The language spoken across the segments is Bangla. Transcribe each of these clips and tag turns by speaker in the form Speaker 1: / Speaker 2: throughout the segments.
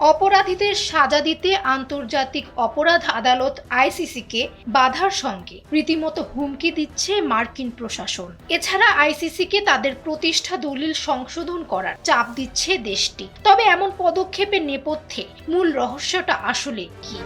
Speaker 1: অপরাধীদের সাজা দিতে আন্তর্জাতিক অপরাধ আদালত আইসিসিকে বাধার সঙ্গে রীতিমতো হুমকি দিচ্ছে মার্কিন প্রশাসন। এছাড়া আইসিসিকে তাদের প্রতিষ্ঠা দলিল সংশোধন করার চাপ দিচ্ছে দেশটি। তবে এমন পদক্ষেপের নেপথ্যে মূল রহস্যটা আসলে কি?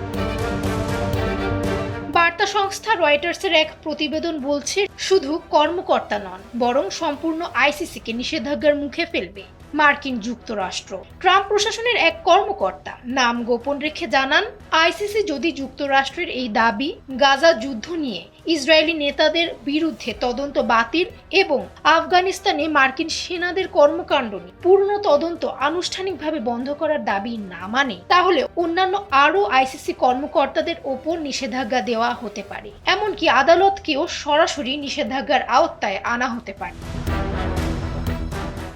Speaker 1: বার্তা সংস্থা রয়টার্সের এক প্রতিবেদন বলছে, শুধু কর্মকর্তা নন, বরং সম্পূর্ণ আইসিসিকে নিষেধাজ্ঞার মুখে ফেলবে মার্কিন যুক্তরাষ্ট্র। ট্রাম্প প্রশাসনের এক কর্মকর্তা নাম গোপন রেখে জানান, আইসিসি যদি যুক্তরাষ্ট্রের এই দাবি, গাজা যুদ্ধ নিয়ে ইসরায়েলি নেতাদের বিরুদ্ধে তদন্ত বাতিল এবং আফগানিস্তানে মার্কিন সেনাদের কর্মকাণ্ড নিয়ে পূর্ণ তদন্ত আনুষ্ঠানিকভাবে বন্ধ করার দাবি না মানে, তাহলে অন্যান্য আরও আইসিসি কর্মকর্তাদের ওপর নিষেধাজ্ঞা দেওয়া হতে পারে। এমনকি আদালতকেও সরাসরি নিষেধাজ্ঞার আওতায় আনা হতে পারে।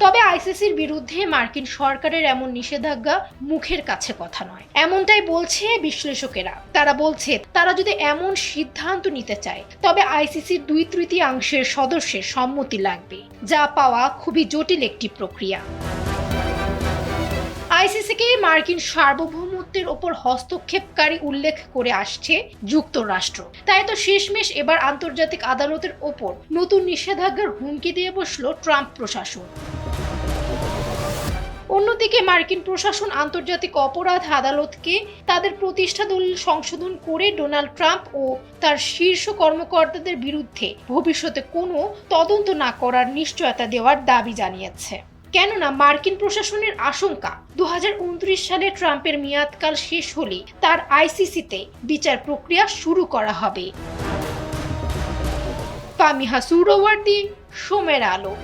Speaker 1: তবে আইসিসির বিরুদ্ধে মার্কিন সরকারের এমন নিষেধাজ্ঞা মুখের কাছে কথা নয়, এমনটাই বলছে বিশ্লেষকেরা। তারা বলছে, তারা যদি এমন সিদ্ধান্ত নিতে চায় তবে আইসিসির 2/3 সদস্যের সম্মতি লাগবে, যা পাওয়া খুবই জটিল একটি প্রক্রিয়া। আইসিসিকে মার্কিন সার্বভৌমত্বের ওপর হস্তক্ষেপকারী উল্লেখ করে আসছে যুক্তরাষ্ট্র। তাই তো শেষমেশ এবার আন্তর্জাতিক আদালতের ওপর নতুন নিষেধাজ্ঞার হুমকি দিয়ে বসলো ট্রাম্প প্রশাসন। অন্যদিকে মার্কিন প্রশাসন আন্তর্জাতিক অপরাধ আদালতকে তাদের প্রতিষ্ঠা দলিল সংশোধন করে ডোনাল্ড ট্রাম্প ও তার শীর্ষ কর্মকর্তাদের বিরুদ্ধে ভবিষ্যতে কোনো তদন্ত না করার নিশ্চয়তা দেওয়ার দাবি জানিয়েছে। কেননা মার্কিন প্রশাসনের আশঙ্কা, 2029 সালে ট্রাম্পের মেয়াদকাল শেষ হলে তার আইসিসিতে বিচার প্রক্রিয়া শুরু করা হবে। ফামিহা সুহরাওয়ার্দী, সময়ের আলো।